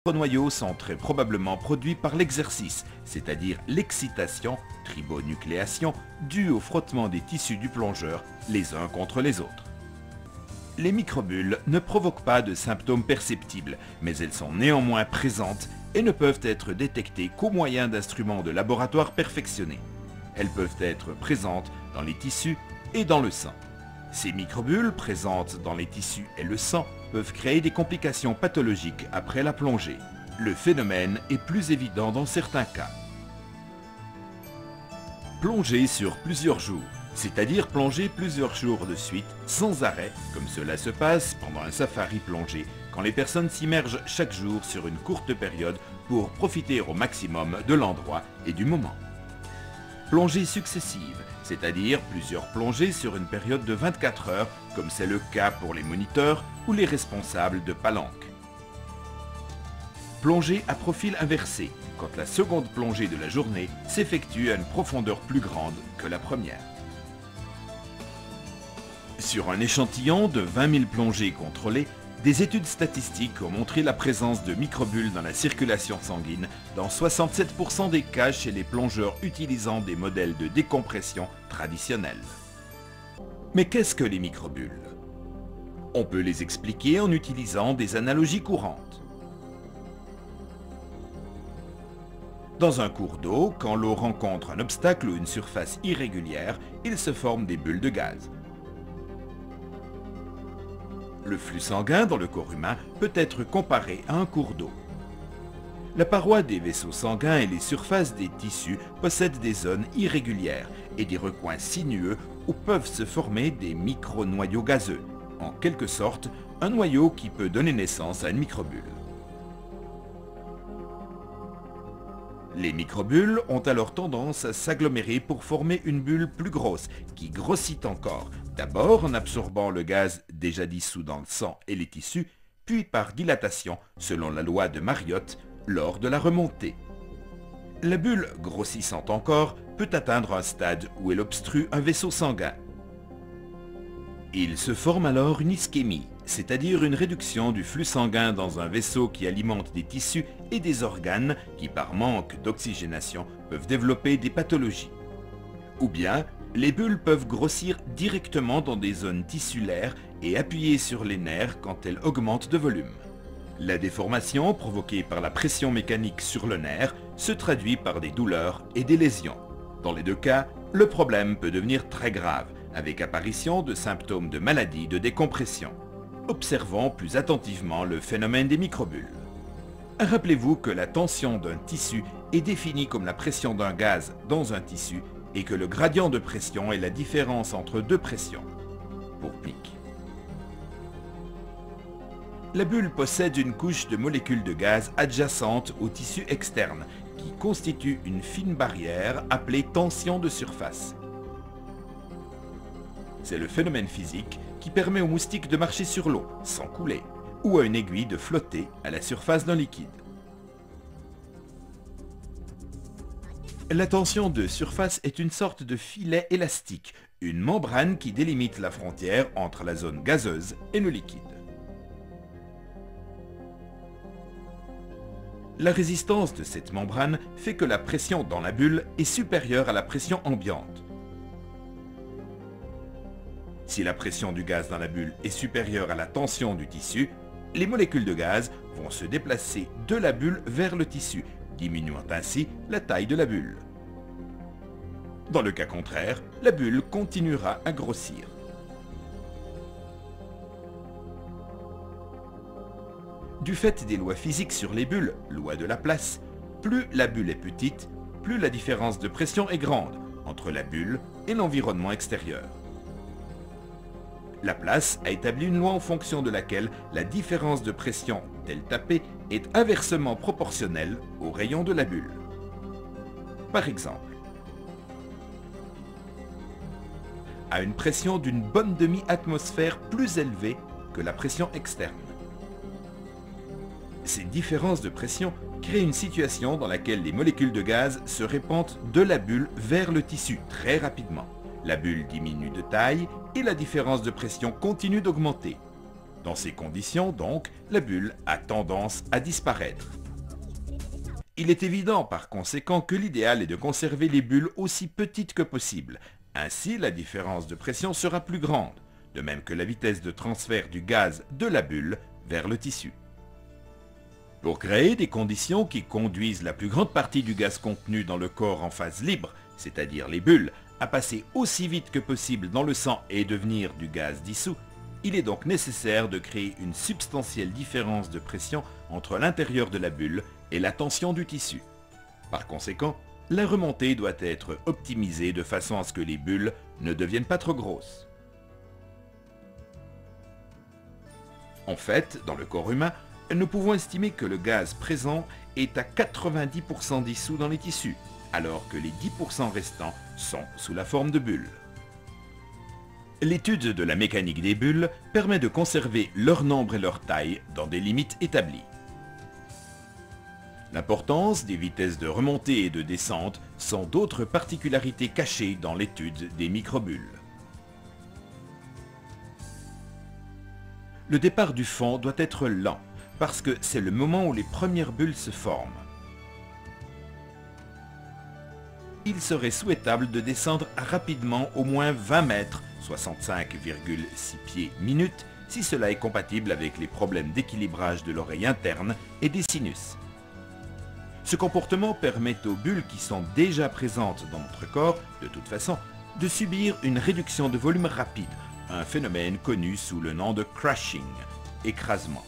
micronoyaux sont très probablement produits par l'exercice, c'est-à-dire l'excitation, tribonucléation, due au frottement des tissus du plongeur les uns contre les autres. Les microbules ne provoquent pas de symptômes perceptibles, mais elles sont néanmoins présentes et ne peuvent être détectées qu'au moyen d'instruments de laboratoire perfectionnés. Elles peuvent être présentes dans les tissus et dans le sang. Ces microbules, présentes dans les tissus et le sang, peuvent créer des complications pathologiques après la plongée. Le phénomène est plus évident dans certains cas. Plonger sur plusieurs jours, c'est-à-dire plonger plusieurs jours de suite sans arrêt, comme cela se passe pendant un safari plongé, quand les personnes s'immergent chaque jour sur une courte période pour profiter au maximum de l'endroit et du moment. Plongée successive, c'est-à-dire plusieurs plongées sur une période de 24 heures, comme c'est le cas pour les moniteurs ou les responsables de palanque. Plongée à profil inversé, quand la seconde plongée de la journée s'effectue à une profondeur plus grande que la première. Sur un échantillon de 20 000 plongées contrôlées, des études statistiques ont montré la présence de microbules dans la circulation sanguine dans 67% des cas chez les plongeurs utilisant des modèles de décompression traditionnels. Mais qu'est-ce que les microbules? On peut les expliquer en utilisant des analogies courantes. Dans un cours d'eau, quand l'eau rencontre un obstacle ou une surface irrégulière, il se forme des bulles de gaz. Le flux sanguin dans le corps humain peut être comparé à un cours d'eau. La paroi des vaisseaux sanguins et les surfaces des tissus possèdent des zones irrégulières et des recoins sinueux où peuvent se former des micronoyaux gazeux, en quelque sorte un noyau qui peut donner naissance à une microbule. Les microbules ont alors tendance à s'agglomérer pour former une bulle plus grosse, qui grossit encore, d'abord en absorbant le gaz déjà dissous dans le sang et les tissus, puis par dilatation, selon la loi de Mariotte, lors de la remontée. La bulle, grossissant encore, peut atteindre un stade où elle obstrue un vaisseau sanguin. Il se forme alors une ischémie, c'est-à-dire une réduction du flux sanguin dans un vaisseau qui alimente des tissus et des organes qui, par manque d'oxygénation, peuvent développer des pathologies. Ou bien, les bulles peuvent grossir directement dans des zones tissulaires et appuyer sur les nerfs quand elles augmentent de volume. La déformation provoquée par la pression mécanique sur le nerf se traduit par des douleurs et des lésions. Dans les deux cas, le problème peut devenir très grave, avec apparition de symptômes de maladie de décompression. Observons plus attentivement le phénomène des microbules. Rappelez-vous que la tension d'un tissu est définie comme la pression d'un gaz dans un tissu et que le gradient de pression est la différence entre deux pressions, pour pic. La bulle possède une couche de molécules de gaz adjacentes au tissu externe qui constitue une fine barrière appelée tension de surface. C'est le phénomène physique qui permet aux moustiques de marcher sur l'eau, sans couler, ou à une aiguille de flotter à la surface d'un liquide. La tension de surface est une sorte de filet élastique, une membrane qui délimite la frontière entre la zone gazeuse et le liquide. La résistance de cette membrane fait que la pression dans la bulle est supérieure à la pression ambiante. Si la pression du gaz dans la bulle est supérieure à la tension du tissu, les molécules de gaz vont se déplacer de la bulle vers le tissu, diminuant ainsi la taille de la bulle. Dans le cas contraire, la bulle continuera à grossir. Du fait des lois physiques sur les bulles, loi de Laplace, plus la bulle est petite, plus la différence de pression est grande entre la bulle et l'environnement extérieur. Laplace a établi une loi en fonction de laquelle la différence de pression ΔP est inversement proportionnelle au rayon de la bulle. Par exemple, à une pression d'une bonne demi-atmosphère plus élevée que la pression externe. Ces différences de pression créent une situation dans laquelle les molécules de gaz se répandent de la bulle vers le tissu très rapidement. La bulle diminue de taille et la différence de pression continue d'augmenter. Dans ces conditions, donc, la bulle a tendance à disparaître. Il est évident par conséquent que l'idéal est de conserver les bulles aussi petites que possible. Ainsi, la différence de pression sera plus grande, de même que la vitesse de transfert du gaz de la bulle vers le tissu. Pour créer des conditions qui conduisent la plus grande partie du gaz contenu dans le corps en phase libre, c'est-à-dire les bulles, à passer aussi vite que possible dans le sang et devenir du gaz dissous, il est donc nécessaire de créer une substantielle différence de pression entre l'intérieur de la bulle et la tension du tissu. Par conséquent, la remontée doit être optimisée de façon à ce que les bulles ne deviennent pas trop grosses. En fait, dans le corps humain, nous pouvons estimer que le gaz présent est à 90% dissous dans les tissus, alors que les 10% restants sont sous la forme de bulles. L'étude de la mécanique des bulles permet de conserver leur nombre et leur taille dans des limites établies. L'importance des vitesses de remontée et de descente sont d'autres particularités cachées dans l'étude des microbulles. Le départ du fond doit être lent, parce que c'est le moment où les premières bulles se forment. Il serait souhaitable de descendre rapidement au moins 20 mètres, 65,6 pieds minute, si cela est compatible avec les problèmes d'équilibrage de l'oreille interne et des sinus. Ce comportement permet aux bulles qui sont déjà présentes dans notre corps, de toute façon, de subir une réduction de volume rapide, un phénomène connu sous le nom de crashing, écrasement.